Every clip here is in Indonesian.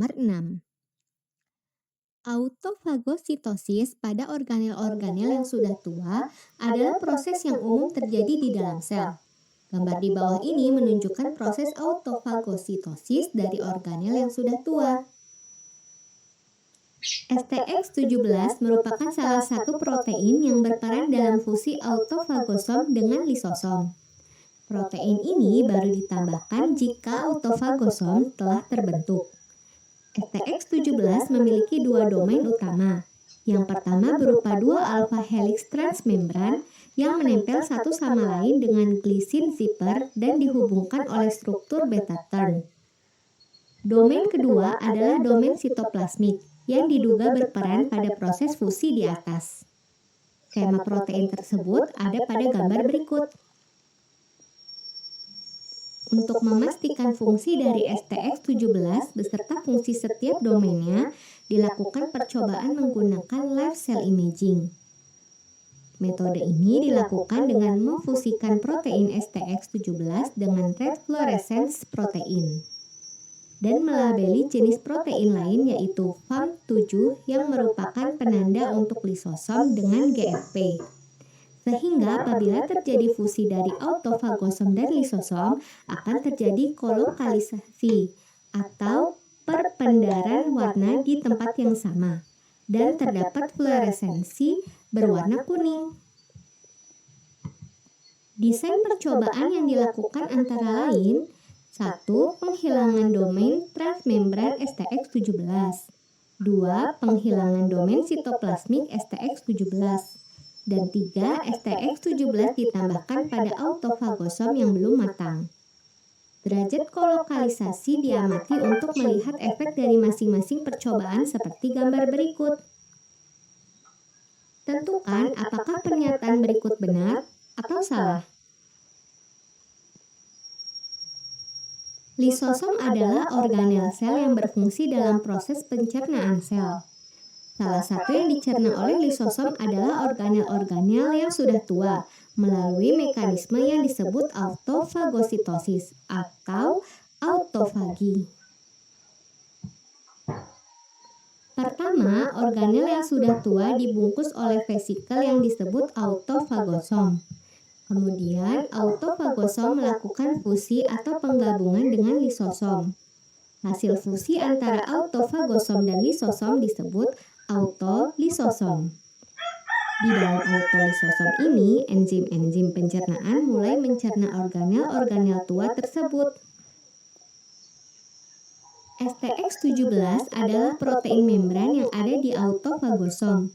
Nomor 6. Autofagositosis pada organel-organel yang sudah tua adalah proses yang umum terjadi di dalam sel. Gambar di bawah ini menunjukkan proses autofagositosis dari organel yang sudah tua. STX17 merupakan salah satu protein yang berperan dalam fusi autofagosom dengan lisosom. Protein ini baru ditambahkan jika autofagosom telah terbentuk. STX17 memiliki dua domain utama. Yang pertama berupa dua alpha helix transmembran yang menempel satu sama lain dengan glisin zipper dan dihubungkan oleh struktur beta turn. Domain kedua adalah domain sitoplasmik yang diduga berperan pada proses fusi di atas. Skema protein tersebut ada pada gambar berikut. Untuk memastikan fungsi dari STX17 beserta fungsi setiap domainnya, dilakukan percobaan menggunakan live cell imaging. Metode ini dilakukan dengan memfusikan protein STX17 dengan red fluorescence protein dan melabeli jenis protein lain yaitu FAM7 yang merupakan penanda untuk lisosom dengan GFP. Sehingga apabila terjadi fusi dari autofagosom dan lisosom, akan terjadi kolokalisasi atau perpendaran warna di tempat yang sama, dan terdapat fluoresensi berwarna kuning. Desain percobaan yang dilakukan antara lain 1. Penghilangan domain transmembran STX17 2. Penghilangan domain sitoplasmik STX17 dan 3. STX17 ditambahkan pada autofagosom yang belum matang. Derajat kolokalisasi diamati untuk melihat efek dari masing-masing percobaan seperti gambar berikut. Tentukan apakah pernyataan berikut benar atau salah. Lisosom adalah organel sel yang berfungsi dalam proses pencernaan sel. Salah satu yang dicerna oleh lisosom adalah organel-organel yang sudah tua melalui mekanisme yang disebut autofagositosis atau autofagi. Pertama, organel yang sudah tua dibungkus oleh vesikel yang disebut autofagosom. Kemudian, autofagosom melakukan fusi atau penggabungan dengan lisosom. Hasil fusi antara autofagosom dan lisosom disebut autolisosom. Di dalam autolisosom ini, enzim-enzim pencernaan mulai mencerna organel-organel tua tersebut. STX17 adalah protein membran yang ada di autofagosom.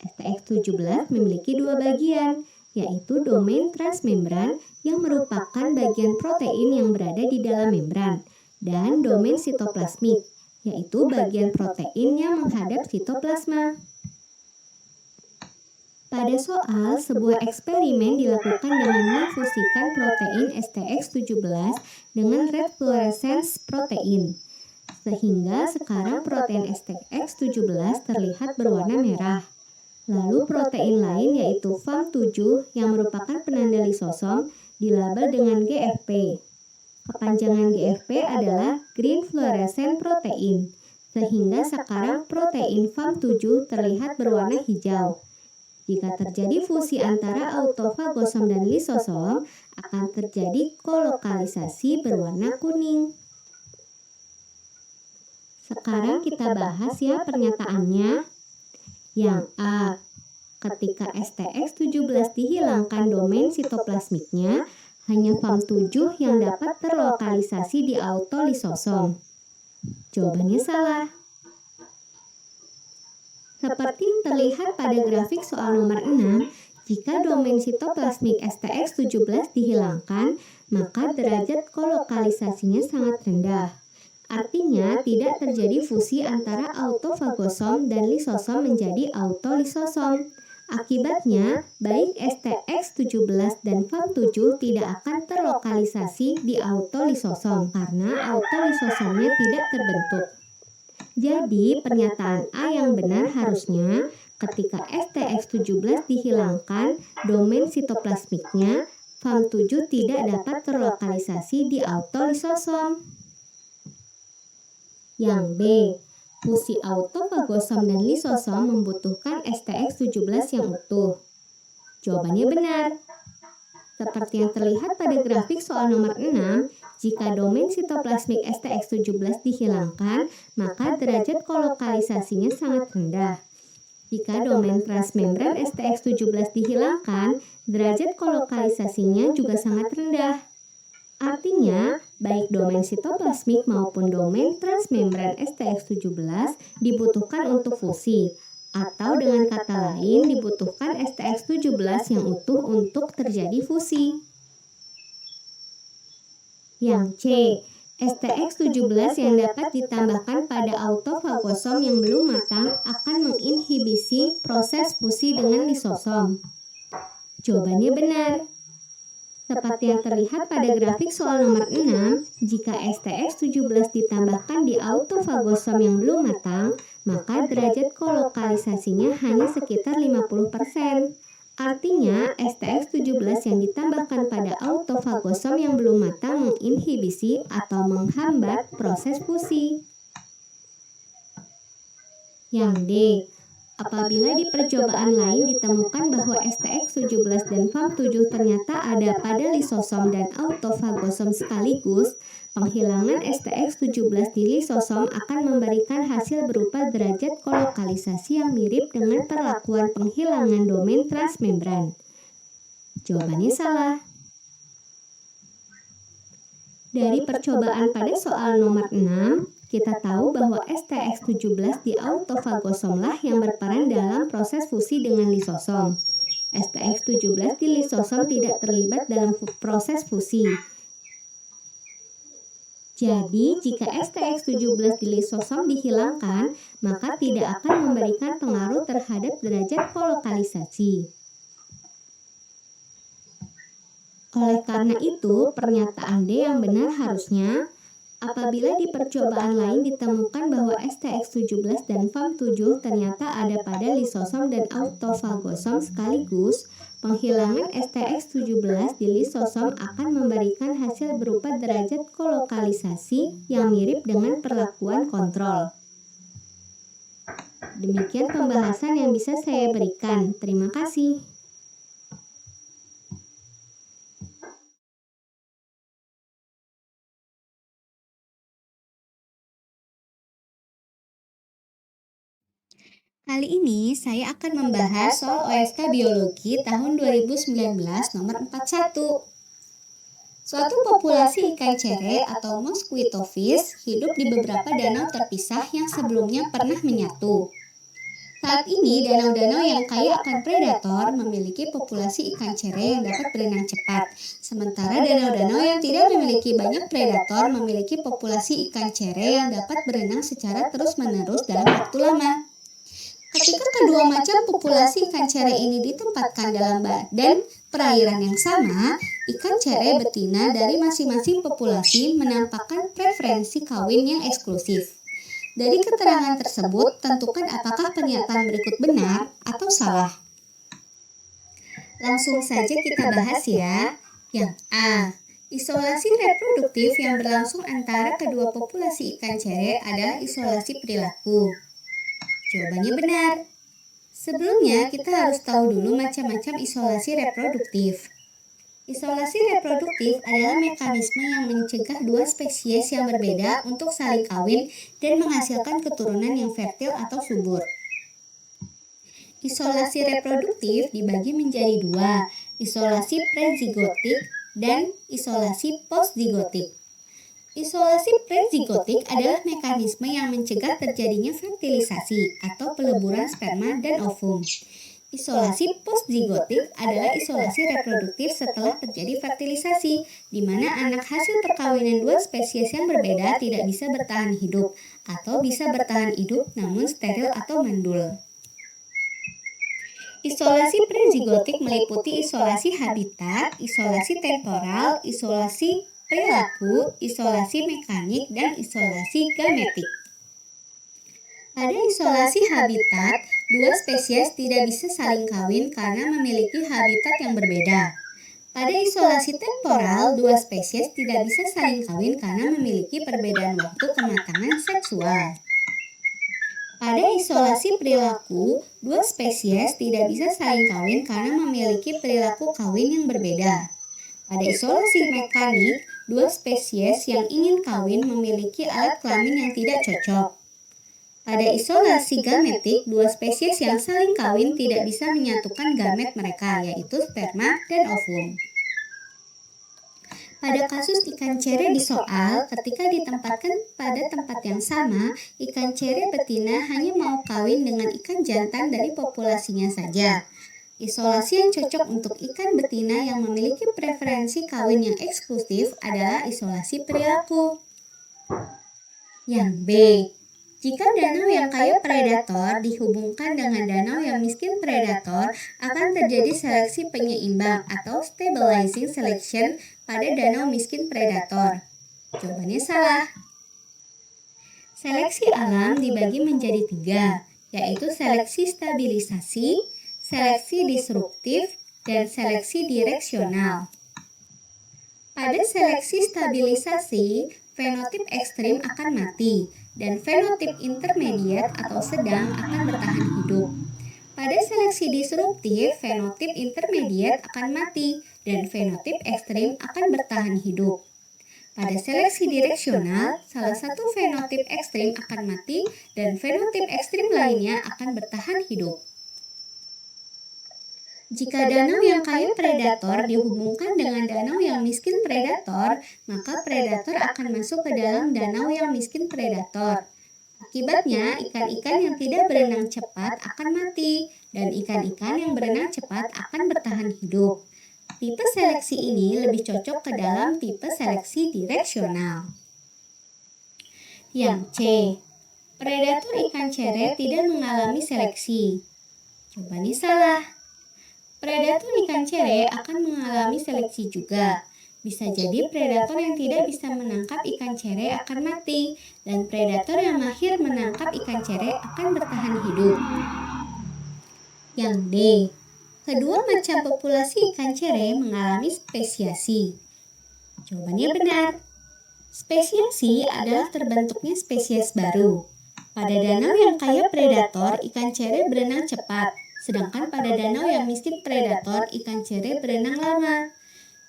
STX17 memiliki dua bagian, yaitu domain transmembran yang merupakan bagian protein yang berada di dalam membran, dan domain sitoplasmik, yaitu bagian protein yang menghadap sitoplasma. Pada soal, sebuah eksperimen dilakukan dengan memfusikan protein STX17 dengan red fluorescence protein, sehingga sekarang protein STX17 terlihat berwarna merah. Lalu protein lain yaitu FAM7 yang merupakan penanda lisosom dilabel dengan GFP. Kepanjangan GFP adalah Green Fluorescent Protein, sehingga sekarang protein FAM7 terlihat berwarna hijau. Jika terjadi fusi antara autofagosom dan lisosom, akan terjadi kolokalisasi berwarna kuning. Sekarang kita bahas ya pernyataannya. Yang A. Ketika STX17 dihilangkan domain sitoplasmiknya, hanya FAM7 yang dapat terlokalisasi di autolisosom. Jawabannya salah. Seperti yang terlihat pada grafik soal nomor 6, jika domain sitoplasmik STX17 dihilangkan, maka derajat kolokalisasinya sangat rendah. Artinya, tidak terjadi fusi antara autofagosom dan lisosom menjadi autolisosom. Akibatnya, baik STX17 dan FAM7 tidak akan terlokalisasi di autolisosom karena autolisosomnya tidak terbentuk. Jadi, pernyataan A yang benar harusnya ketika STX17 dihilangkan domain sitoplasmiknya, FAM7 tidak dapat terlokalisasi di autolisosom. Yang B. Fusi autofagosom dan lisosom membutuhkan STX17 yang utuh. Jawabannya benar. Seperti yang terlihat pada grafik soal nomor 6, jika domain sitoplasmik STX17 dihilangkan, maka derajat kolokalisasinya sangat rendah. Jika domain transmembran STX17 dihilangkan, derajat kolokalisasinya juga sangat rendah. Artinya, baik domain sitoplasmik maupun domain transmembran STX17 dibutuhkan untuk fusi, atau dengan kata lain dibutuhkan STX17 yang utuh untuk terjadi fusi. Yang C. STX17 yang dapat ditambahkan pada autofagosom yang belum matang akan menginhibisi proses fusi dengan lisosom. Jawabannya benar. Seperti yang terlihat pada grafik soal nomor 6, jika STX17 ditambahkan di autofagosom yang belum matang, maka derajat kolokalisasinya hanya sekitar 50%. Artinya, STX17 yang ditambahkan pada autofagosom yang belum matang menginhibisi atau menghambat proses fusi. Yang D. Apabila di percobaan lain ditemukan bahwa STX17 dan FAM7 ternyata ada pada lisosom dan autofagosom sekaligus, penghilangan STX17 di lisosom akan memberikan hasil berupa derajat kolokalisasi yang mirip dengan perlakuan penghilangan domain transmembran. Jawabannya salah. Dari percobaan pada soal nomor 6, kita tahu bahwa STX17 di autofagosomlah yang berperan dalam proses fusi dengan lisosom. STX17 di lisosom tidak terlibat dalam proses fusi. Jadi, jika STX17 di lisosom dihilangkan, maka tidak akan memberikan pengaruh terhadap derajat kolokalisasi. Oleh karena itu, pernyataan D yang benar harusnya, apabila di percobaan lain ditemukan bahwa STX17 dan FAM7 ternyata ada pada lisosom dan autofagosom sekaligus, penghilangan STX17 di lisosom akan memberikan hasil berupa derajat kolokalisasi yang mirip dengan perlakuan kontrol. Demikian pembahasan yang bisa saya berikan. Terima kasih. Kali ini saya akan membahas soal OSK Biologi tahun 2019 nomor 41. Suatu populasi ikan cere atau mosquito fish hidup di beberapa danau terpisah yang sebelumnya pernah menyatu. Saat ini, danau-danau yang kaya akan predator memiliki populasi ikan cere yang dapat berenang cepat, sementara danau-danau yang tidak memiliki banyak predator memiliki populasi ikan cere yang dapat berenang secara terus-menerus dalam waktu lama. Ketika kedua macam populasi ikan cere ini ditempatkan dalam badan perairan yang sama, ikan cere betina dari masing-masing populasi menampakkan preferensi kawin yang eksklusif. Dari keterangan tersebut, tentukan apakah pernyataan berikut benar atau salah. Langsung saja kita bahas ya. Yang A. Isolasi reproduktif yang berlangsung antara kedua populasi ikan cere adalah isolasi perilaku. Jawabannya benar. Sebelumnya, kita harus tahu dulu macam-macam isolasi reproduktif. Isolasi reproduktif adalah mekanisme yang mencegah dua spesies yang berbeda untuk saling kawin dan menghasilkan keturunan yang fertil atau subur. Isolasi reproduktif dibagi menjadi dua, isolasi prezigotik dan isolasi postzigotik. Isolasi prezigotik adalah mekanisme yang mencegah terjadinya fertilisasi atau peleburan sperma dan ovum. Isolasi postzigotik adalah isolasi reproduktif setelah terjadi fertilisasi, di mana anak hasil perkawinan dua spesies yang berbeda tidak bisa bertahan hidup, atau bisa bertahan hidup namun steril atau mandul. Isolasi prezigotik meliputi isolasi habitat, isolasi temporal, isolasi perilaku, isolasi mekanik, dan isolasi gametik. Pada isolasi habitat, dua spesies tidak bisa saling kawin karena memiliki habitat yang berbeda. Pada isolasi temporal, dua spesies tidak bisa saling kawin karena memiliki perbedaan waktu kematangan seksual. Pada isolasi perilaku, dua spesies tidak bisa saling kawin karena memiliki perilaku kawin yang berbeda. Pada isolasi mekanik, dua spesies yang ingin kawin memiliki alat kelamin yang tidak cocok. Pada isolasi gametik, dua spesies yang saling kawin tidak bisa menyatukan gamet mereka, yaitu sperma dan ovum. Pada kasus ikan cere di soal, ketika ditempatkan pada tempat yang sama, ikan cere betina hanya mau kawin dengan ikan jantan dari populasinya saja. Isolasi yang cocok untuk ikan betina yang memiliki preferensi kawin yang eksklusif adalah isolasi perilaku. Yang B. Jika danau yang kaya predator dihubungkan dengan danau yang miskin predator, akan terjadi seleksi penyeimbang atau stabilizing selection pada danau miskin predator. Jawabannya salah. Seleksi alam dibagi menjadi 3, yaitu seleksi stabilisasi, seleksi disruptif, dan seleksi direksional. Pada seleksi stabilisasi, fenotip ekstrim akan mati, dan fenotip intermediate atau sedang akan bertahan hidup. Pada seleksi disruptif, fenotip intermediate akan mati, dan fenotip ekstrim akan bertahan hidup. Pada seleksi direksional, salah satu fenotip ekstrim akan mati, dan fenotip ekstrim lainnya akan bertahan hidup. Jika danau yang kaya predator dihubungkan dengan danau yang miskin predator, maka predator akan masuk ke dalam danau yang miskin predator. Akibatnya, ikan-ikan yang tidak berenang cepat akan mati, dan ikan-ikan yang berenang cepat akan bertahan hidup. Tipe seleksi ini lebih cocok ke dalam tipe seleksi direksional. Yang C. Predator ikan cere tidak mengalami seleksi. Jawabannya salah. Predator ikan cere akan mengalami seleksi juga. Bisa jadi predator yang tidak bisa menangkap ikan cere akan mati, dan predator yang mahir menangkap ikan cere akan bertahan hidup. Yang D. Kedua macam populasi ikan cere mengalami spesiasi. Jawabannya benar. Spesiasi adalah terbentuknya spesies baru. Pada danau yang kaya predator, ikan cere berenang cepat. Sedangkan pada danau yang miskin predator, ikan cere berenang lama.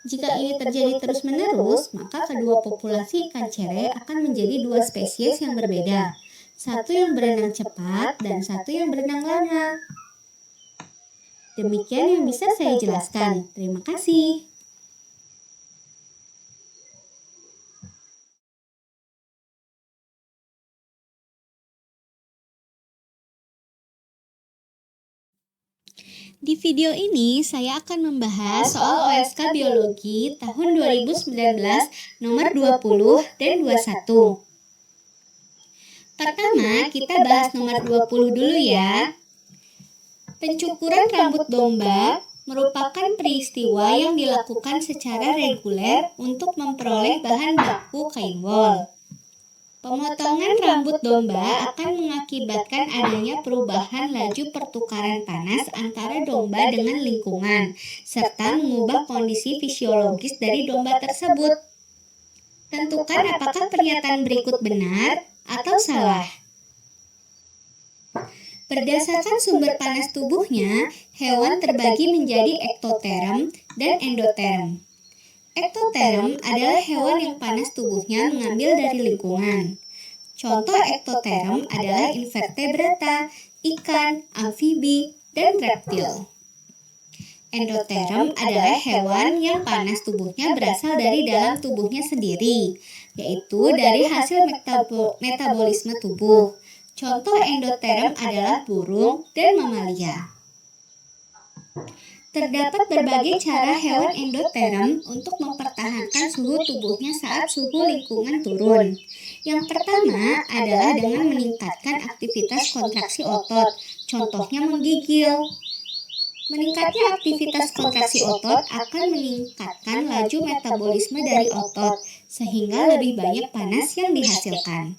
Jika ini terjadi terus-menerus, maka kedua populasi ikan cere akan menjadi dua spesies yang berbeda. Satu yang berenang cepat dan satu yang berenang lama. Demikian yang bisa saya jelaskan. Terima kasih. Di video ini saya akan membahas soal OSK Biologi tahun 2019 nomor 20 dan 21. Pertama, kita bahas nomor 20 dulu ya. Pencukuran rambut domba merupakan peristiwa yang dilakukan secara reguler untuk memperoleh bahan baku kain wol. Pemotongan rambut domba akan mengakibatkan adanya perubahan laju pertukaran panas antara domba dengan lingkungan, serta mengubah kondisi fisiologis dari domba tersebut. Tentukan apakah pernyataan berikut benar atau salah. Berdasarkan sumber panas tubuhnya, hewan terbagi menjadi ektoterm dan endoterm. Ektoterm adalah hewan yang panas tubuhnya mengambil dari lingkungan. Contoh ektoterm adalah invertebrata, ikan, amfibi, dan reptil. Endoterm adalah hewan yang panas tubuhnya berasal dari dalam tubuhnya sendiri, yaitu dari hasil metabolisme tubuh. Contoh endoterm adalah burung dan mamalia. Terdapat berbagai cara hewan endoterm untuk mempertahankan suhu tubuhnya saat suhu lingkungan turun. Yang pertama adalah dengan meningkatkan aktivitas kontraksi otot, contohnya menggigil. Meningkatnya aktivitas kontraksi otot akan meningkatkan laju metabolisme dari otot, sehingga lebih banyak panas yang dihasilkan.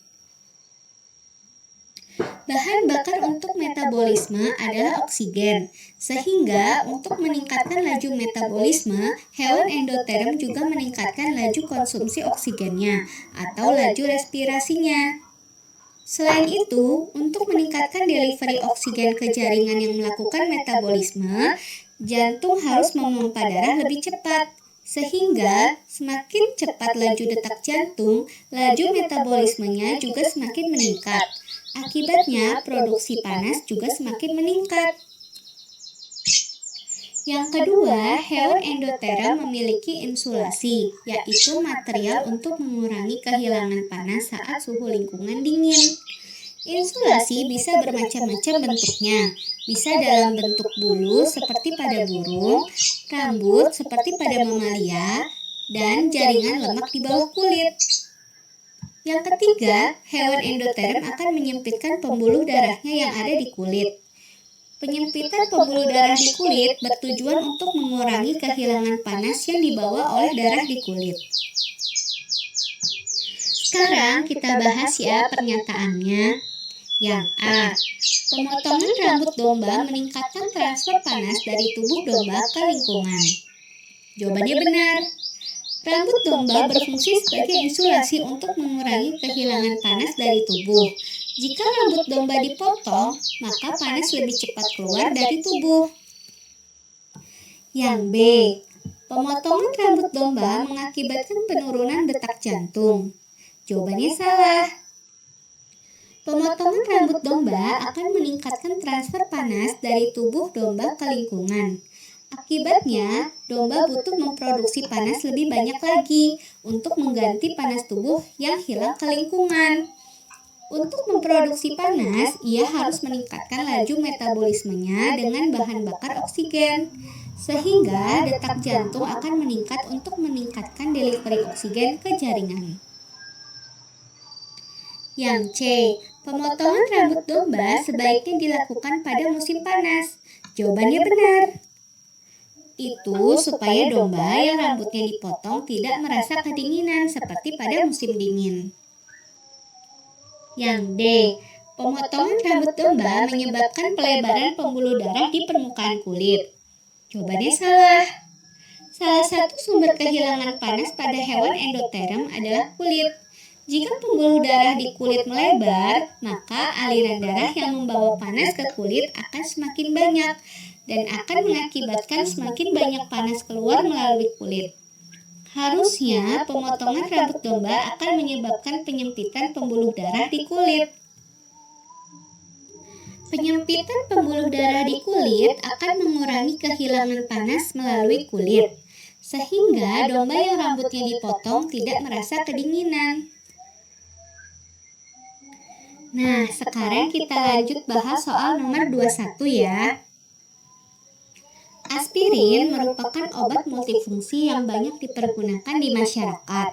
Bahan bakar untuk metabolisme adalah oksigen, sehingga untuk meningkatkan laju metabolisme, hewan endoterm juga meningkatkan laju konsumsi oksigennya atau laju respirasinya. Selain itu, untuk meningkatkan delivery oksigen ke jaringan yang melakukan metabolisme, jantung harus memompa darah lebih cepat. Sehingga semakin cepat laju detak jantung, laju metabolismenya juga semakin meningkat. Akibatnya, produksi panas juga semakin meningkat. Yang kedua, hewan endoterm memiliki insulasi, yaitu material untuk mengurangi kehilangan panas saat suhu lingkungan dingin. Insulasi bisa bermacam-macam bentuknya, bisa dalam bentuk bulu seperti pada burung, rambut seperti pada mamalia, dan jaringan lemak di bawah kulit. Yang ketiga, hewan endoterm akan menyempitkan pembuluh darahnya yang ada di kulit. Penyempitan pembuluh darah di kulit bertujuan untuk mengurangi kehilangan panas yang dibawa oleh darah di kulit. Sekarang kita bahas ya pernyataannya. Yang A. Pemotongan rambut domba meningkatkan transfer panas dari tubuh domba ke lingkungan. Jawabannya benar. Rambut domba berfungsi sebagai insulasi untuk mengurangi kehilangan panas dari tubuh. Jika rambut domba dipotong, maka panas lebih cepat keluar dari tubuh. Yang B. Pemotongan rambut domba mengakibatkan penurunan detak jantung. Jawabannya salah. Pemotongan rambut domba akan meningkatkan transfer panas dari tubuh domba ke lingkungan. Akibatnya, domba butuh memproduksi panas lebih banyak lagi untuk mengganti panas tubuh yang hilang ke lingkungan. Untuk memproduksi panas, ia harus meningkatkan laju metabolismenya dengan bahan bakar oksigen, sehingga detak jantung akan meningkat untuk meningkatkan delivery oksigen ke jaringan. Yang C. Pemotongan rambut domba sebaiknya dilakukan pada musim panas. Jawabannya benar. Itu supaya domba yang rambutnya dipotong tidak merasa kedinginan seperti pada musim dingin. Yang D. Pemotongan rambut domba menyebabkan pelebaran pembuluh darah di permukaan kulit. Jawabannya salah. Salah satu sumber kehilangan panas pada hewan endoterm adalah kulit. Jika pembuluh darah di kulit melebar, maka aliran darah yang membawa panas ke kulit akan semakin banyak dan akan mengakibatkan semakin banyak panas keluar melalui kulit. Harusnya, pemotongan rambut domba akan menyebabkan penyempitan pembuluh darah di kulit. Penyempitan pembuluh darah di kulit akan mengurangi kehilangan panas melalui kulit, sehingga domba yang rambutnya dipotong tidak merasa kedinginan. Nah, sekarang kita lanjut bahas soal nomor 21 ya. Aspirin merupakan obat multifungsi yang banyak dipergunakan di masyarakat.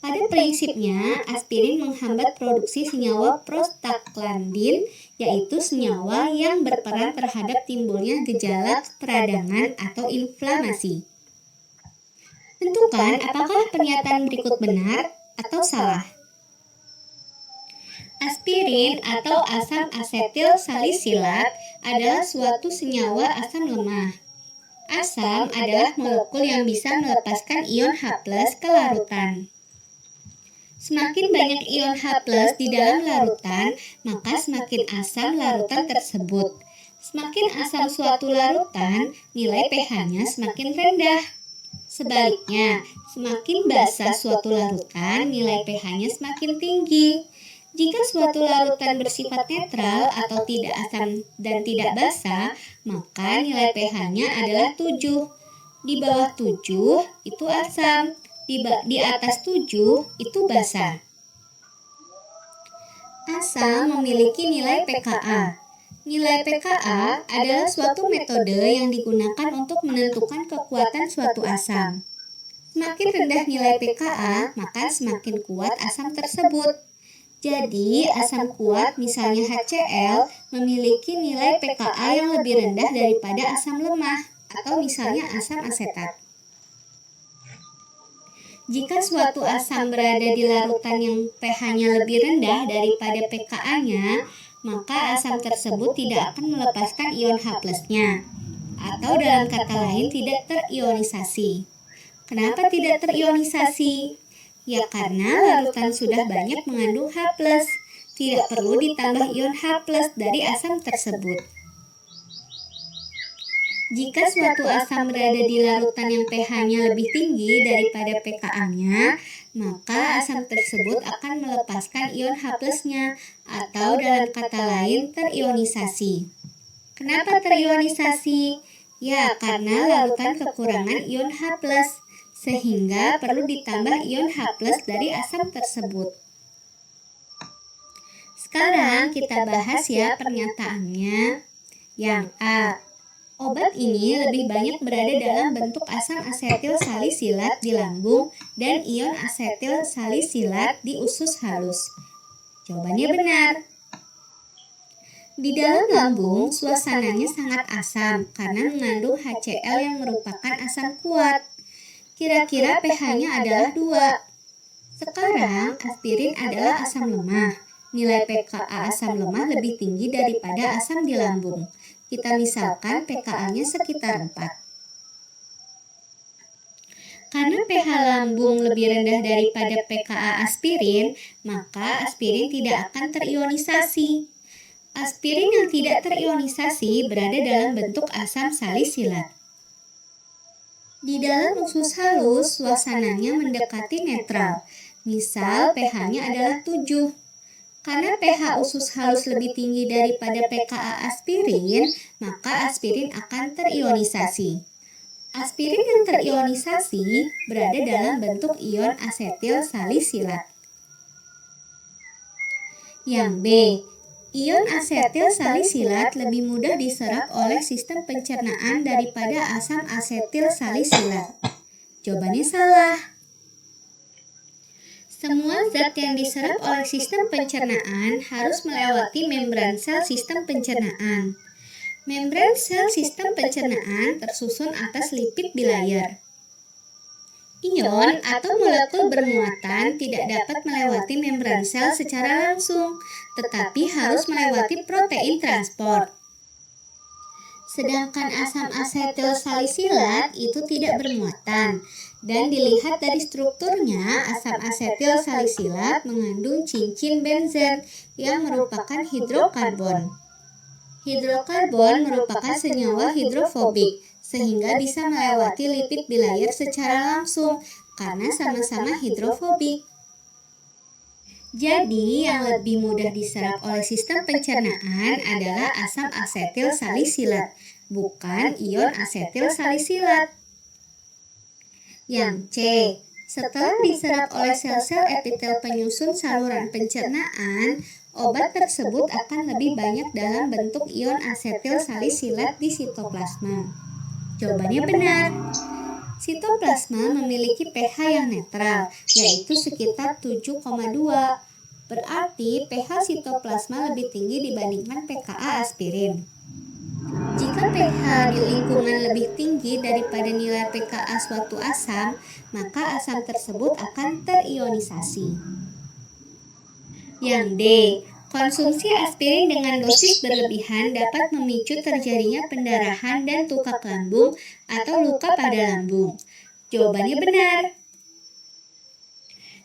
Pada prinsipnya, aspirin menghambat produksi senyawa prostaglandin, yaitu senyawa yang berperan terhadap timbulnya gejala peradangan atau inflamasi. Tentukan apakah pernyataan berikut benar atau salah. Aspirin atau asam asetil salisilat adalah suatu senyawa asam lemah. Asam adalah molekul yang bisa melepaskan ion H+ ke larutan. Semakin banyak ion H+ di dalam larutan, maka semakin asam larutan tersebut. Semakin asam suatu larutan, nilai pH-nya semakin rendah. Sebaliknya, semakin basa suatu larutan, nilai pH-nya semakin tinggi. Jika suatu larutan bersifat netral atau tidak asam dan tidak basa, maka nilai pH-nya adalah 7. Di bawah 7 itu asam, di atas 7 itu basa. Asam memiliki nilai pKa. Nilai pKa adalah suatu metode yang digunakan untuk menentukan kekuatan suatu asam. Semakin rendah nilai pKa, maka semakin kuat asam tersebut. Jadi, asam kuat, misalnya HCl, memiliki nilai pKa yang lebih rendah daripada asam lemah, atau misalnya asam asetat. Jika suatu asam berada di larutan yang pH-nya lebih rendah daripada pKa-nya, maka asam tersebut tidak akan melepaskan ion H+-nya, atau dalam kata lain tidak terionisasi. Kenapa tidak terionisasi? Ya karena larutan sudah banyak mengandung H+, tidak perlu ditambah ion H+ dari asam tersebut. Jika suatu asam berada di larutan yang pH-nya lebih tinggi daripada pKa-nya, maka asam tersebut akan melepaskan ion H+-nya, atau dalam kata lain terionisasi. Kenapa terionisasi? Ya, karena larutan kekurangan ion H+, sehingga perlu ditambah ion H+ dari asam tersebut. Sekarang kita bahas ya pernyataannya. Yang A. Obat ini lebih banyak berada dalam bentuk asam asetil salisilat di lambung dan ion asetil salisilat di usus halus. Jawabannya benar. Di dalam lambung, suasananya sangat asam karena mengandung HCl yang merupakan asam kuat. Kira-kira pH-nya adalah 2. Sekarang, aspirin adalah asam lemah. Nilai pKa asam lemah lebih tinggi daripada asam di lambung. Kita misalkan pKa-nya sekitar 4. Karena pH lambung lebih rendah daripada pKa aspirin, maka aspirin tidak akan terionisasi. Aspirin yang tidak terionisasi berada dalam bentuk asam salisilat. Di dalam usus halus, suasananya mendekati netral. Misal, pH-nya adalah 7. Karena pH usus halus lebih tinggi daripada pKa aspirin, maka aspirin akan terionisasi. Aspirin yang terionisasi berada dalam bentuk ion asetil salisilat. Yang B. Ion asetil salisilat lebih mudah diserap oleh sistem pencernaan daripada asam asetil salisilat. Jawabannya salah. Semua zat yang diserap oleh sistem pencernaan harus melewati membran sel sistem pencernaan. Membran sel sistem pencernaan tersusun atas lipid bilayer. Ion atau molekul bermuatan tidak dapat melewati membran sel secara langsung, tetapi harus melewati protein transport. Sedangkan asam asetil salisilat itu tidak bermuatan, dan dilihat dari strukturnya, asam asetil salisilat mengandung cincin benzen yang merupakan hidrokarbon. Hidrokarbon merupakan senyawa hidrofobik, sehingga bisa melewati lipid bilayer secara langsung karena sama-sama hidrofobik. Jadi, yang lebih mudah diserap oleh sistem pencernaan adalah asam asetil salisilat, bukan ion asetil salisilat. Yang C. Setelah diserap oleh sel-sel epitel penyusun saluran pencernaan, obat tersebut akan lebih banyak dalam bentuk ion asetil salisilat di sitoplasma. Jawabannya benar. Sitoplasma memiliki pH yang netral, yaitu sekitar 7,2. Berarti pH sitoplasma lebih tinggi dibandingkan pKa aspirin. Jika pH di lingkungan lebih tinggi daripada nilai pKa suatu asam, maka asam tersebut akan terionisasi. Yang D. Konsumsi aspirin dengan dosis berlebihan dapat memicu terjadinya pendarahan dan tukak lambung atau luka pada lambung. Jawabannya benar.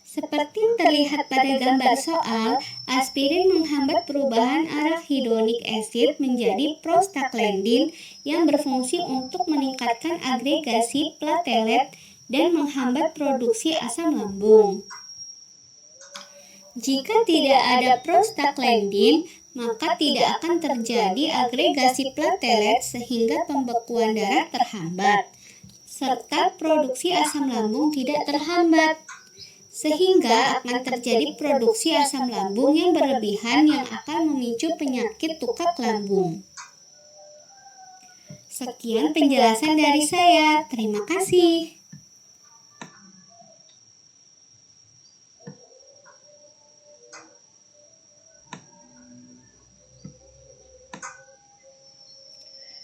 Seperti yang terlihat pada gambar soal, aspirin menghambat perubahan arachidonic acid menjadi prostaglandin yang berfungsi untuk meningkatkan agregasi platelet dan menghambat produksi asam lambung. Jika tidak ada prostaglandin, maka tidak akan terjadi agregasi platelet sehingga pembekuan darah terhambat, serta produksi asam lambung tidak terhambat, sehingga akan terjadi produksi asam lambung yang berlebihan yang akan memicu penyakit tukak lambung. Sekian penjelasan dari saya. Terima kasih.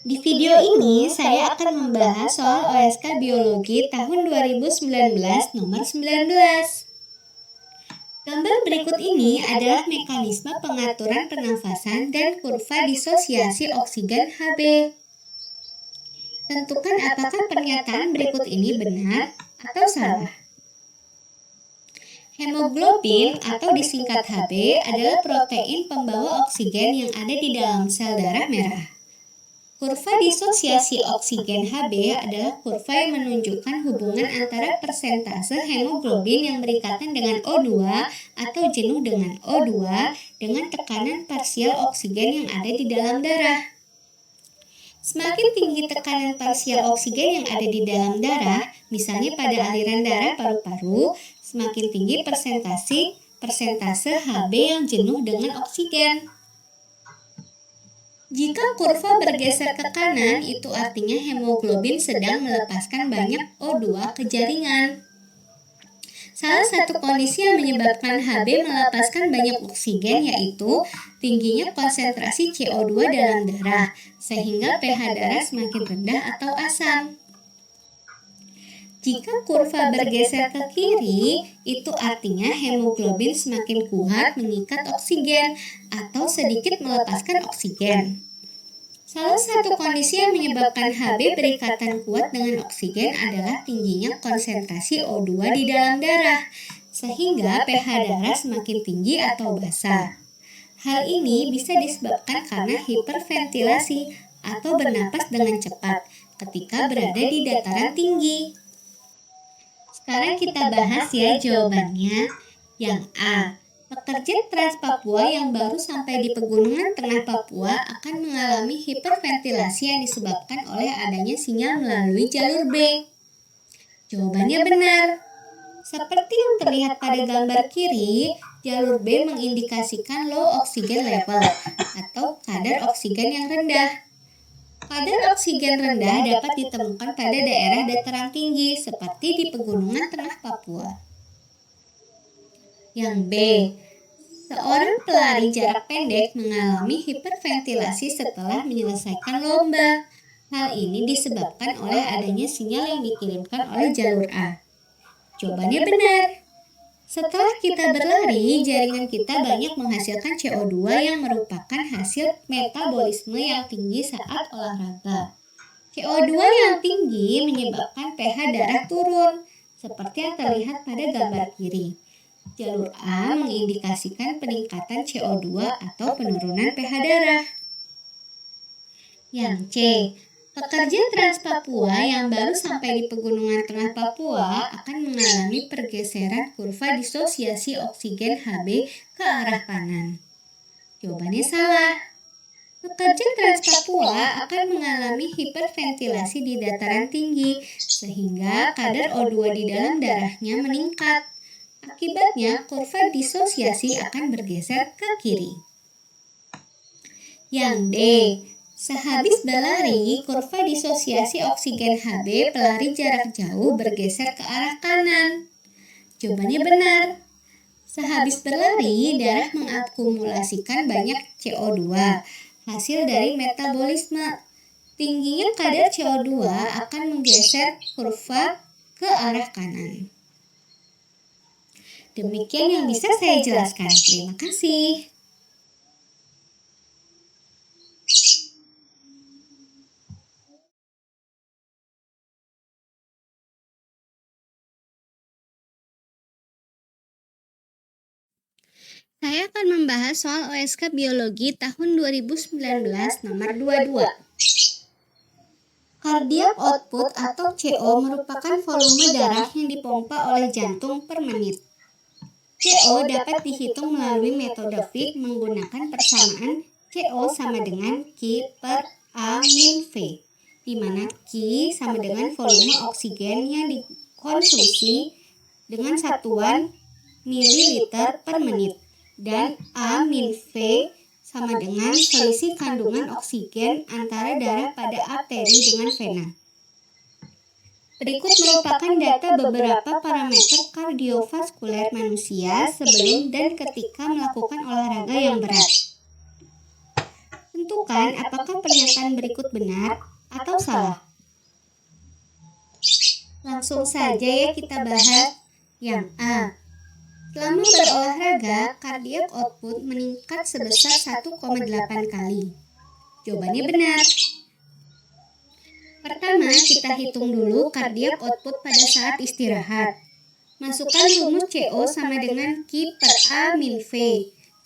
Di video ini, saya akan membahas soal OSK Biologi tahun 2019 nomor 19. Gambar berikut ini adalah mekanisme pengaturan pernafasan dan kurva disosiasi oksigen Hb. Tentukan apakah pernyataan berikut ini benar atau salah. Hemoglobin atau disingkat Hb adalah protein pembawa oksigen yang ada di dalam sel darah merah. Kurva disosiasi oksigen Hb adalah kurva yang menunjukkan hubungan antara persentase hemoglobin yang berikatan dengan O2 atau jenuh dengan O2 dengan tekanan parsial oksigen yang ada di dalam darah. Semakin tinggi tekanan parsial oksigen yang ada di dalam darah, misalnya pada aliran darah paru-paru, semakin tinggi persentase Hb yang jenuh dengan oksigen. Jika kurva bergeser ke kanan, itu artinya hemoglobin sedang melepaskan banyak O2 ke jaringan. Salah satu kondisi yang menyebabkan Hb melepaskan banyak oksigen yaitu tingginya konsentrasi CO2 dalam darah, sehingga pH darah semakin rendah atau asam. Jika kurva bergeser ke kiri, itu artinya hemoglobin semakin kuat mengikat oksigen atau sedikit melepaskan oksigen. Salah satu kondisi yang menyebabkan Hb berikatan kuat dengan oksigen adalah tingginya konsentrasi O2 di dalam darah, sehingga pH darah semakin tinggi atau basa. Hal ini bisa disebabkan karena hiperventilasi atau bernapas dengan cepat ketika berada di dataran tinggi. Sekarang kita bahas ya jawabannya. Yang A. Pekerja Trans Papua yang baru sampai di pegunungan tengah Papua akan mengalami hiperventilasi yang disebabkan oleh adanya sinyal melalui jalur B. Jawabannya benar. Seperti yang terlihat pada gambar kiri, jalur B mengindikasikan low oxygen level atau kadar oksigen yang rendah. Kadar oksigen rendah dapat ditemukan pada daerah dataran tinggi seperti di pegunungan tengah Papua. Yang B. Seorang pelari jarak pendek mengalami hiperventilasi setelah menyelesaikan lomba. Hal ini disebabkan oleh adanya sinyal yang dikirimkan oleh jalur A. Jawabannya benar. Setelah kita berlari, jaringan kita banyak menghasilkan CO2 yang merupakan hasil metabolisme yang tinggi saat olahraga. CO2 yang tinggi menyebabkan pH darah turun, seperti yang terlihat pada gambar kiri. Jalur A mengindikasikan peningkatan CO2 atau penurunan pH darah. Yang C. Pekerja Trans Papua yang baru sampai di pegunungan tengah Papua akan mengalami pergeseran kurva disosiasi oksigen Hb ke arah kanan. Jawabannya salah. Pekerja Trans Papua akan mengalami hiperventilasi di dataran tinggi, sehingga kadar O2 di dalam darahnya meningkat. Akibatnya, kurva disosiasi akan bergeser ke kiri. Yang D. Sehabis berlari, kurva disosiasi oksigen Hb pelari jarak jauh bergeser ke arah kanan. Jawabannya benar. Sehabis berlari, darah mengakumulasikan banyak CO2, hasil dari metabolisme. Tingginya kadar CO2 akan menggeser kurva ke arah kanan. Demikian yang bisa saya jelaskan. Terima kasih. Saya akan membahas soal OSK Biologi tahun 2019 nomor 22. Cardiac output atau CO merupakan volume darah yang dipompa oleh jantung per menit. CO dapat dihitung melalui metode Fick menggunakan persamaan CO sama dengan Q per A min V, di mana Q sama dengan volume oksigen yang dikonsumsi dengan satuan mililiter per menit. Dan A min V sama dengan selisih kandungan oksigen antara darah pada arteri dengan vena. Berikut merupakan data beberapa parameter kardiovaskuler manusia sebelum dan ketika melakukan olahraga yang berat. Tentukan apakah pernyataan berikut benar atau salah. Langsung saja ya kita bahas. Yang A. Selama berolahraga, cardiac output meningkat sebesar 1,8 kali. Jawabannya benar. Pertama, kita hitung dulu cardiac output pada saat istirahat. Masukkan rumus CO sama dengan Q per A min V.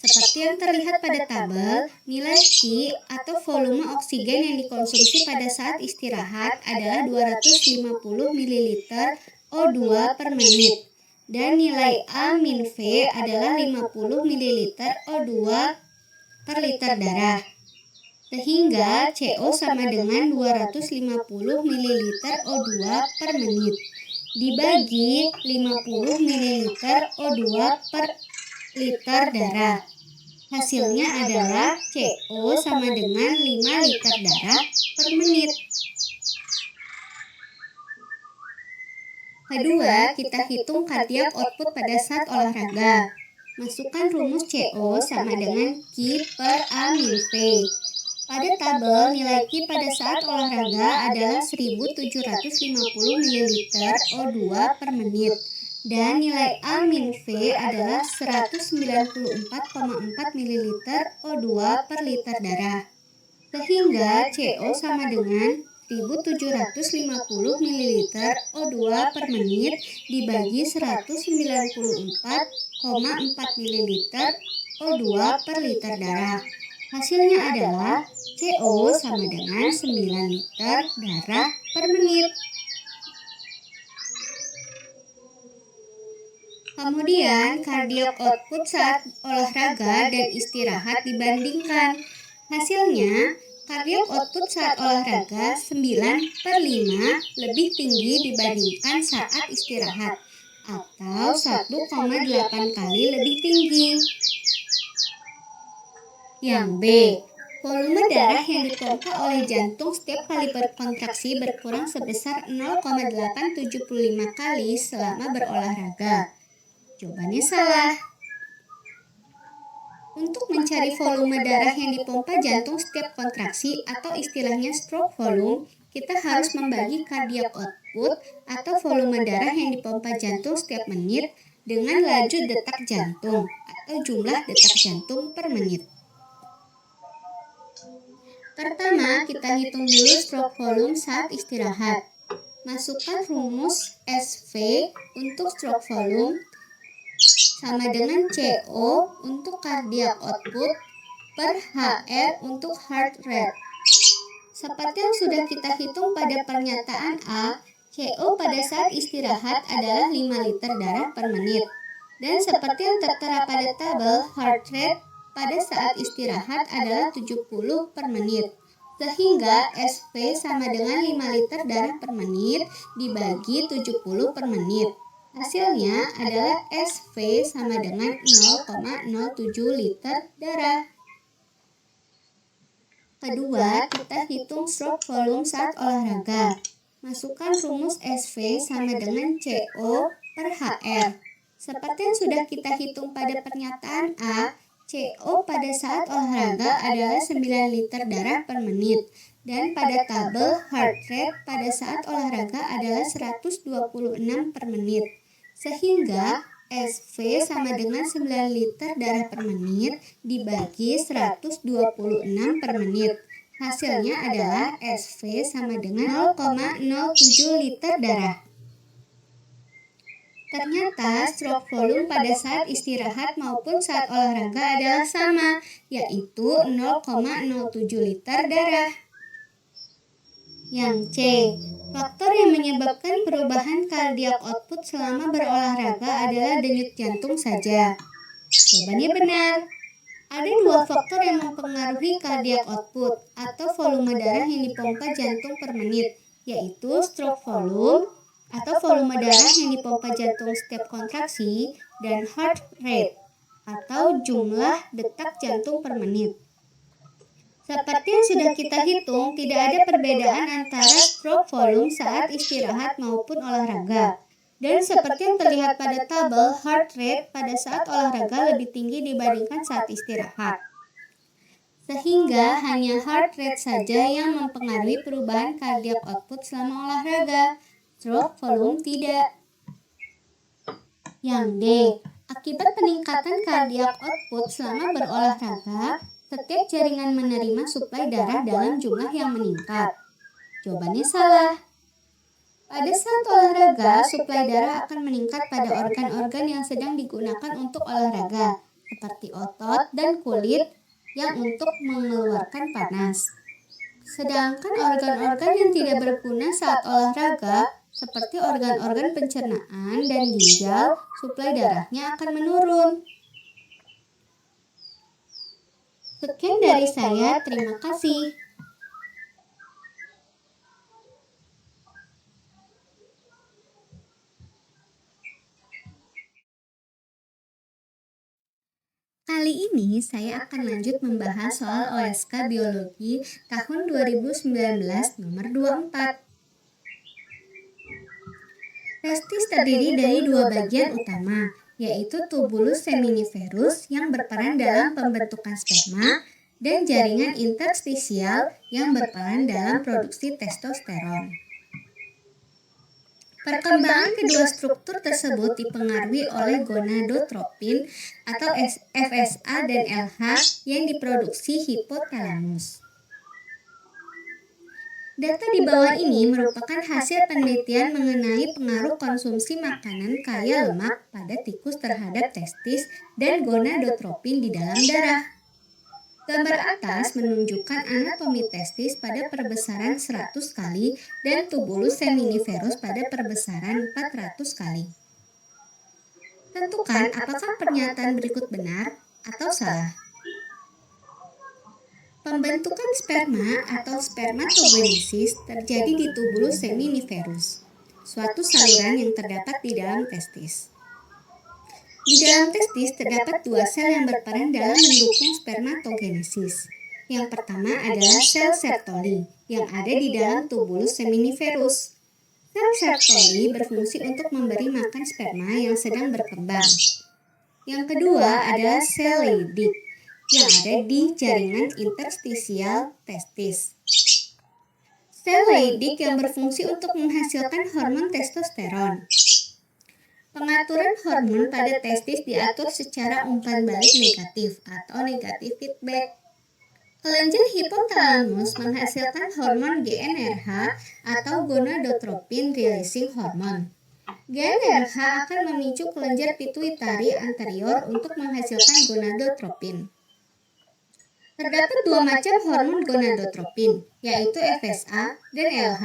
Seperti yang terlihat pada tabel, nilai Q atau volume oksigen yang dikonsumsi pada saat istirahat adalah 250 ml O2 per menit. Dan nilai A min V adalah 50 ml O2 per liter darah. Sehingga CO sama dengan 250 ml O2 per menit dibagi 50 ml O2 per liter darah. Hasilnya adalah CO sama dengan 5 liter darah per menit. Kedua, kita hitung cardiac output pada saat olahraga. Masukkan rumus CO sama dengan Q per A min V. Pada tabel, nilai Q pada saat olahraga adalah 1750 ml O2 per menit. Dan nilai A min V adalah 194,4 ml O2 per liter darah. Sehingga CO sama dengan 1750 ml O2 per menit dibagi 194,4 ml O2 per liter darah. Hasilnya adalah CO sama dengan 9 liter darah per menit. Kemudian, cardiac output saat olahraga dan istirahat dibandingkan. Hasilnya, cardiac output saat olahraga 9/5 lebih tinggi dibandingkan saat istirahat, atau 1,8 kali lebih tinggi. Yang B, volume darah yang dipompa oleh jantung setiap kali berkontraksi berkurang sebesar 0,875 kali selama berolahraga. Jawabannya salah. Untuk mencari volume darah yang dipompa jantung setiap kontraksi atau istilahnya stroke volume, kita harus membagi cardiac output atau volume darah yang dipompa jantung setiap menit dengan laju detak jantung atau jumlah detak jantung per menit. Pertama, kita hitung dulu stroke volume saat istirahat. Masukkan rumus SV untuk stroke volume sama dengan CO untuk cardiac output per HR untuk heart rate. Seperti yang sudah kita hitung pada pernyataan A, CO pada saat istirahat adalah 5 liter darah per menit. Dan seperti yang tertera pada tabel, heart rate pada saat istirahat adalah 70 per menit. Sehingga SV sama dengan 5 liter darah per menit dibagi 70 per menit. Hasilnya adalah SV sama dengan 0,07 liter darah. Kedua, kita hitung stroke volume saat olahraga. Masukkan rumus SV sama dengan CO per HR. Seperti yang sudah kita hitung pada pernyataan A, CO pada saat olahraga adalah 9 liter darah per menit. Dan pada tabel heart rate pada saat olahraga adalah 126 per menit. Sehingga SV sama dengan 9 liter darah per menit dibagi 126 per menit. Hasilnya adalah SV sama dengan 0,07 liter darah. Ternyata stroke volume pada saat istirahat maupun saat olahraga adalah sama, yaitu 0,07 liter darah. Yang C, faktor yang menyebabkan perubahan cardiac output selama berolahraga adalah denyut jantung saja. Jawabannya benar. Ada dua faktor yang mempengaruhi cardiac output atau volume darah yang dipompa jantung per menit, yaitu stroke volume atau volume darah yang dipompa jantung setiap kontraksi dan heart rate atau jumlah detak jantung per menit. Seperti yang sudah kita hitung, tidak ada perbedaan antara stroke volume saat istirahat maupun olahraga. Dan seperti yang terlihat pada tabel, heart rate pada saat olahraga lebih tinggi dibandingkan saat istirahat. Sehingga hanya heart rate saja yang mempengaruhi perubahan cardiac output selama olahraga. Stroke volume tidak. Yang D, Akibat peningkatan cardiac output selama berolahraga, setiap jaringan menerima suplai darah dalam jumlah yang meningkat. Jawabannya salah. Pada saat olahraga, suplai darah akan meningkat pada organ-organ yang sedang digunakan untuk olahraga, seperti otot dan kulit yang untuk mengeluarkan panas. Sedangkan organ-organ yang tidak berguna saat olahraga, seperti organ-organ pencernaan dan ginjal, suplai darahnya akan menurun. Sekian dari saya, terima kasih. Kali ini saya akan lanjut membahas soal OSK Biologi tahun 2019 nomor 24. Testis terdiri dari dua bagian utama, yaitu tubulus seminiferus yang berperan dalam pembentukan sperma dan jaringan interstisial yang berperan dalam produksi testosteron. Perkembangan kedua struktur tersebut dipengaruhi oleh gonadotropin atau FSA dan LH yang diproduksi hipotalamus. Data di bawah ini merupakan hasil penelitian mengenai pengaruh konsumsi makanan kaya lemak pada tikus terhadap testis dan gonadotropin di dalam darah. Gambar atas menunjukkan anatomi testis pada perbesaran 100 kali dan tubulus seminiferus pada perbesaran 400 kali. Tentukan apakah pernyataan berikut benar atau salah. Pembentukan sperma atau spermatogenesis terjadi di tubulus seminiferus, suatu saluran yang terdapat di dalam testis. Di dalam testis terdapat dua sel yang berperan dalam mendukung spermatogenesis. Yang pertama adalah sel Sertoli yang ada di dalam tubulus seminiferus. Sel Sertoli berfungsi untuk memberi makan sperma yang sedang berkembang. Yang kedua adalah sel Leydig yang ada di jaringan interstisial testis. Sel Leydig yang berfungsi untuk menghasilkan hormon testosteron. Pengaturan hormon pada testis diatur secara umpan balik negatif atau negatif feedback. Kelenjar hipotalamus menghasilkan hormon GnRH atau gonadotropin releasing hormone. GnRH akan memicu kelenjar pituitari anterior untuk menghasilkan gonadotropin. Terdapat dua macam hormon gonadotropin, yaitu FSA dan LH.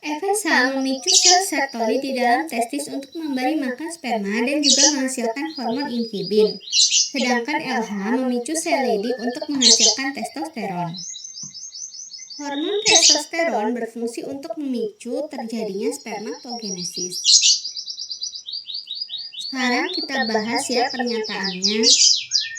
FSH memicu sel Sertoli di dalam testis untuk memberi makan sperma dan juga menghasilkan hormon inhibin. Sedangkan LH memicu sel Leydig untuk menghasilkan testosteron. Hormon testosteron berfungsi untuk memicu terjadinya spermatogenesis. Sekarang kita bahas ya pernyataannya.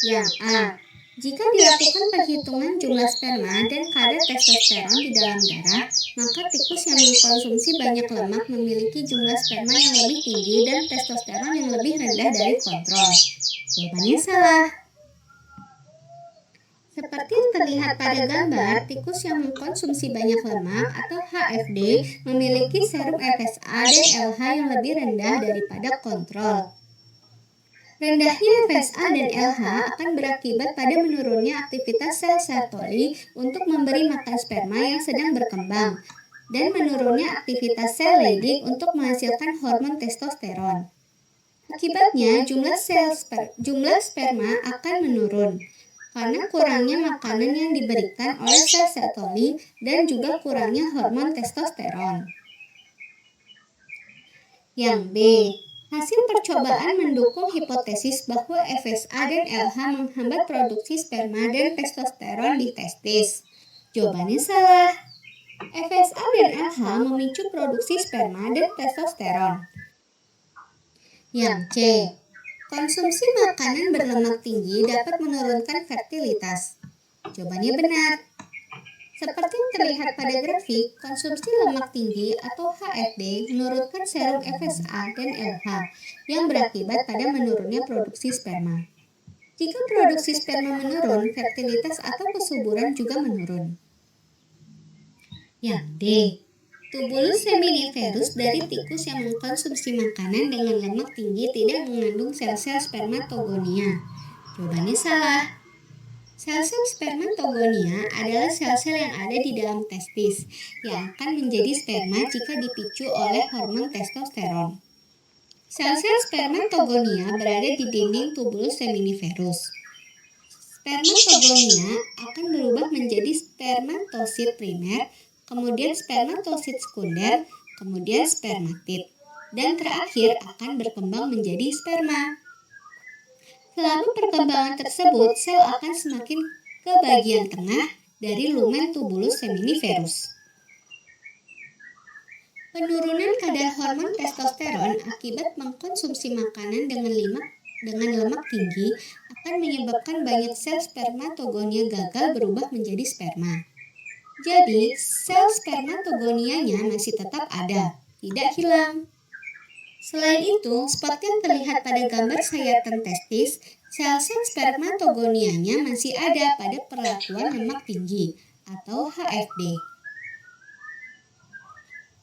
Yang A. Jika dilakukan perhitungan jumlah sperma dan kadar testosteron di dalam darah, maka tikus yang mengkonsumsi banyak lemak memiliki jumlah sperma yang lebih tinggi dan testosteron yang lebih rendah dari kontrol. Jawabannya salah. Seperti yang terlihat pada gambar, tikus yang mengkonsumsi banyak lemak atau HFD memiliki serum FSA dan LH yang lebih rendah daripada kontrol. Rendahnya FSA dan LH akan berakibat pada menurunnya aktivitas sel Sertoli untuk memberi makan sperma yang sedang berkembang dan menurunnya aktivitas sel Leydig untuk menghasilkan hormon testosteron. Akibatnya, jumlah sperma akan menurun karena kurangnya makanan yang diberikan oleh sel Sertoli dan juga kurangnya hormon testosteron. Yang B. Hasil percobaan mendukung hipotesis bahwa FSA dan LH menghambat produksi sperma dan testosteron di testis. Jawabannya salah. FSA dan LH memicu produksi sperma dan testosteron. Yang C. Konsumsi makanan berlemak tinggi dapat menurunkan fertilitas. Jawabannya benar. Seperti yang terlihat pada grafik, konsumsi lemak tinggi atau HFD menurunkan serum FSA dan LH yang berakibat pada menurunnya produksi sperma. Jika produksi sperma menurun, fertilitas atau kesuburan juga menurun. Yang D. Tubulus seminiferus dari tikus yang mengkonsumsi makanan dengan lemak tinggi tidak mengandung sel-sel spermatogonia. Jawabannya salah. Sel-sel spermatogonia adalah sel-sel yang ada di dalam testis yang akan menjadi sperma jika dipicu oleh hormon testosteron. Sel-sel spermatogonia berada di dinding tubulus seminiferus. Spermatogonia akan berubah menjadi spermatosit primer, kemudian spermatosit sekunder, kemudian spermatid, dan terakhir akan berkembang menjadi sperma. Selama perkembangan tersebut, sel akan semakin ke bagian tengah dari lumen tubulus seminiferus. Penurunan kadar hormon testosteron akibat mengkonsumsi makanan dengan lemak tinggi akan menyebabkan banyak sel spermatogonia gagal berubah menjadi sperma. Jadi, sel spermatogonianya masih tetap ada, tidak hilang. Selain itu, seperti yang terlihat pada gambar sayatan testis, sel-sel spermatogonianya masih ada pada perlakuan lemak tinggi atau HFD.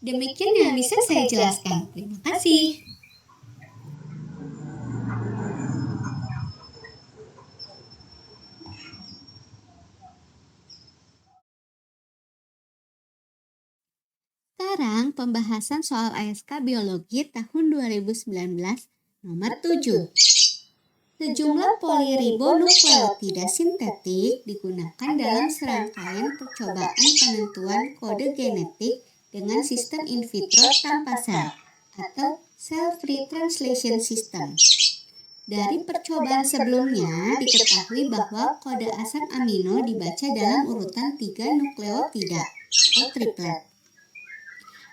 Demikian yang bisa saya jelaskan. Terima kasih. Sekarang pembahasan soal ASK Biologi tahun 2019 nomor 7. Sejumlah poliribonukleotida sintetik digunakan dalam serangkaian percobaan penentuan kode genetik dengan sistem in vitro tanpa sel atau cell-free translation system. Dari percobaan sebelumnya diketahui bahwa kode asam amino dibaca dalam urutan 3 nukleotida atau triplet.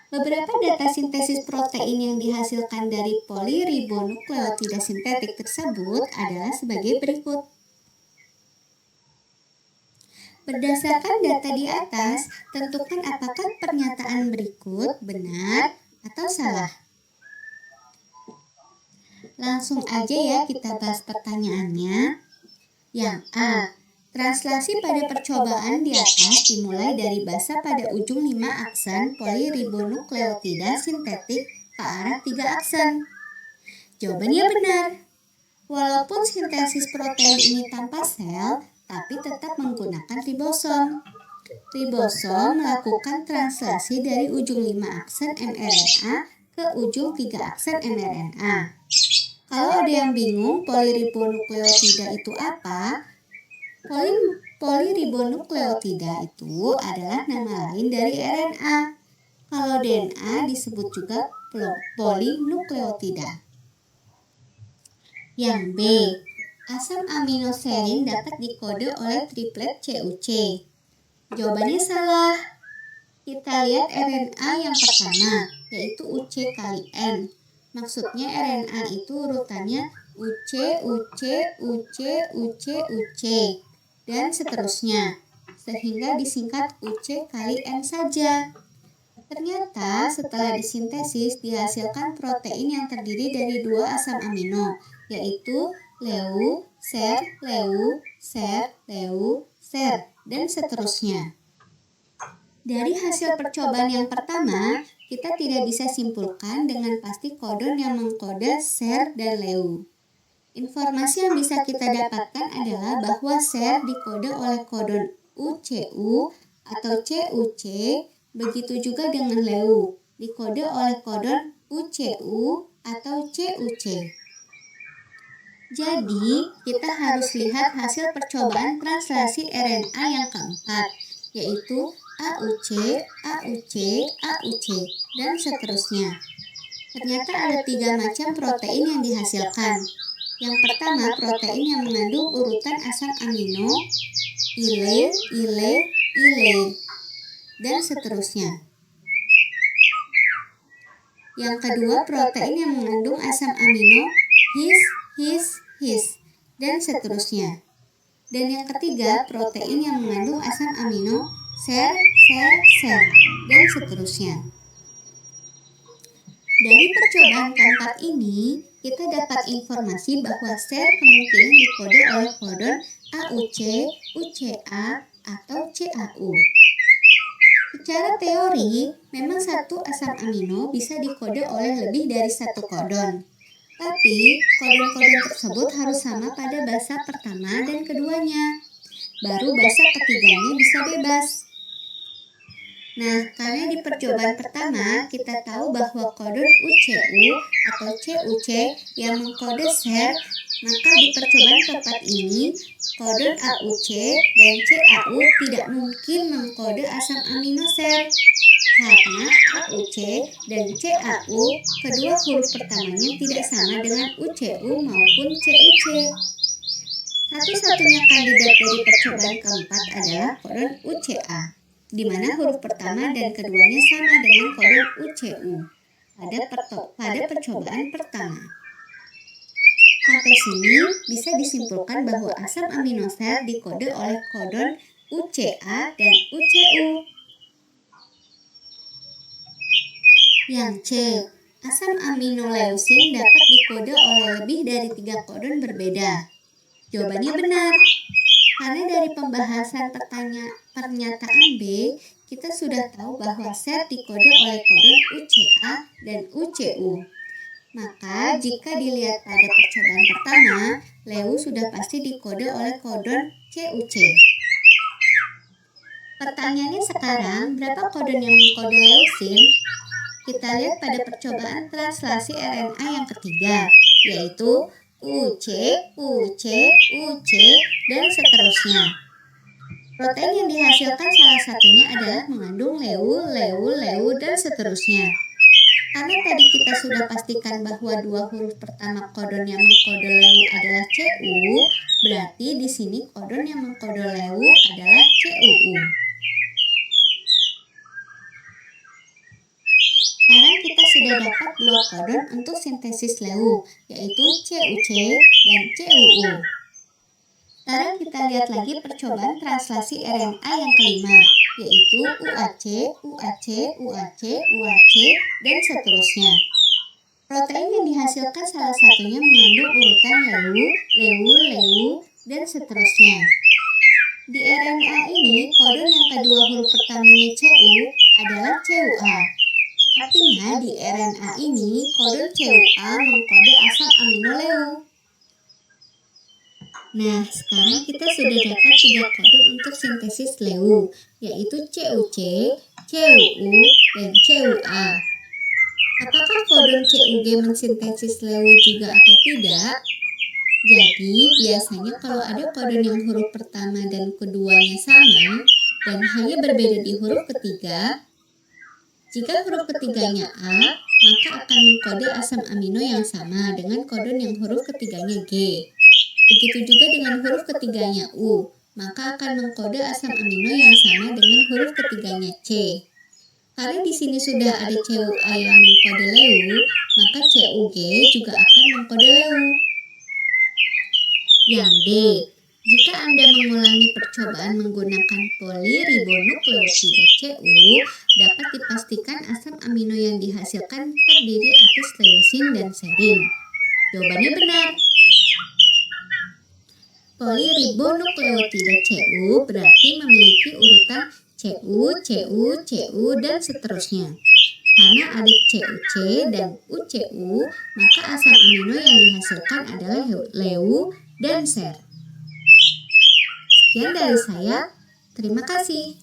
Beberapa data sintesis protein yang dihasilkan dari poliribonukleotida sintetik tersebut adalah sebagai berikut. Berdasarkan data di atas, tentukan apakah pernyataan berikut benar atau salah. Langsung aja ya kita bahas pertanyaannya. Yang A. Translasi pada percobaan di atas dimulai dari basa pada ujung 5 aksen poliribonukleotida sintetik ke arah 3 aksen. Jawabannya benar. Walaupun sintesis protein ini tanpa sel, tapi tetap menggunakan ribosom. Ribosom melakukan translasi dari ujung 5 aksen mRNA ke ujung 3 aksen mRNA. Kalau ada yang bingung poliribonukleotida itu apa? Poliribonukleotida itu adalah nama lain dari RNA. Kalau DNA disebut juga polinukleotida. Yang B. Asam aminoserin dapat dikode oleh triplet CUC. Jawabannya salah. Kita lihat RNA yang pertama, yaitu UC kali N. Maksudnya RNA itu urutannya UC, UC, UC, UC, UC, dan seterusnya, sehingga disingkat UC kali N saja. Ternyata setelah disintesis dihasilkan protein yang terdiri dari 2 asam amino, yaitu leu, ser, leu, ser, leu, ser, dan seterusnya. Dari hasil percobaan yang pertama, kita tidak bisa simpulkan dengan pasti kodon yang mengkode ser dan leu. Informasi yang bisa kita dapatkan adalah bahwa ser dikode oleh kodon UCU atau CUC, begitu juga dengan leu, dikode oleh kodon UCU atau CUC. Jadi, kita harus lihat hasil percobaan translasi RNA yang keempat, yaitu AUC, AUC, AUC, dan seterusnya. Ternyata ada 3 macam protein yang dihasilkan. Yang pertama, protein yang mengandung urutan asam amino, ile, ile, ile, dan seterusnya. Yang kedua, protein yang mengandung asam amino, his, his, his, dan seterusnya. Dan yang ketiga, protein yang mengandung asam amino, ser, ser, ser, dan seterusnya. Dari percobaan keempat ini, kita dapat informasi bahwa ser kemungkinan dikode oleh kodon AUC, UCA, atau CAU. Secara teori, memang satu asam amino bisa dikode oleh lebih dari satu kodon. Tapi, kodon-kodon tersebut harus sama pada basa pertama dan keduanya. Baru basa ketiganya bisa bebas. Nah, karena di percobaan pertama kita tahu bahwa kodon UCU atau CUC yang mengkode ser, maka di percobaan keempat ini kodon AUC dan CAU tidak mungkin mengkode asam amino ser. Karena AUC dan CAU kedua huruf pertamanya tidak sama dengan UCU maupun CUC. Satu-satunya kandidat dari percobaan keempat adalah kodon UCA, di mana huruf pertama dan keduanya sama dengan kodon UCU pada percobaan pertama. Sampai sini bisa disimpulkan bahwa asam amino ser dikode oleh kodon UCA dan UCU. Yang C, asam aminoleusin dapat dikode oleh lebih dari 3 kodon berbeda. Jawabannya benar. Karena dari pembahasan pernyataan B, kita sudah tahu bahwa ser dikode oleh kodon UCA dan UCU. Maka, jika dilihat pada percobaan pertama, leu sudah pasti dikode oleh kodon CUC. Pertanyaannya sekarang, berapa kodon yang mengkode leusin? Kita lihat pada percobaan translasi RNA yang ketiga, yaitu UC, UC, UC, dan seterusnya. Protein yang dihasilkan salah satunya adalah mengandung leu, leu, leu, dan seterusnya. Karena tadi kita sudah pastikan bahwa dua huruf pertama kodon yang mengkode leu adalah CU, berarti di sini kodon yang mengkode leu adalah CUU. Sekarang kita sudah dapat dua kodon untuk sintesis leu, yaitu CUC dan CUU. Sekarang kita lihat lagi percobaan translasi RNA yang kelima, yaitu UAC, UAC, UAC, UAC, dan seterusnya. Protein yang dihasilkan salah satunya mengandung urutan leu, leu, leu, dan seterusnya. Di RNA ini, kodon yang kedua huruf pertamanya CU adalah CUA. Artinya di RNA ini, kodon CUA mengkode asam amino leu. Nah, sekarang kita sudah dapat 3 kodon untuk sintesis leu, yaitu CUC, CUU, dan CUA. Apakah kodon CUG mensintesis leu juga atau tidak? Jadi, biasanya kalau ada kodon yang huruf pertama dan keduanya sama, dan hanya berbeda di huruf ketiga, jika huruf ketiganya A, maka akan mengkode asam amino yang sama dengan kodon yang huruf ketiganya G. Begitu juga dengan huruf ketiganya U, maka akan mengkode asam amino yang sama dengan huruf ketiganya C. Karena di sini sudah ada CUA yang mengkode leu, maka CUG juga akan mengkode leu. Yang D, jika Anda mengulangi percobaan menggunakan poliribonukleotida CU, dapat dipastikan asam amino yang dihasilkan terdiri atas leusin dan serin. Jawabannya benar. Poliribonukleotida CU berarti memiliki urutan CU, CU, CU, dan seterusnya. Karena ada CUC dan UCU, maka asam amino yang dihasilkan adalah leu dan ser. Sekian dari saya. Terima kasih.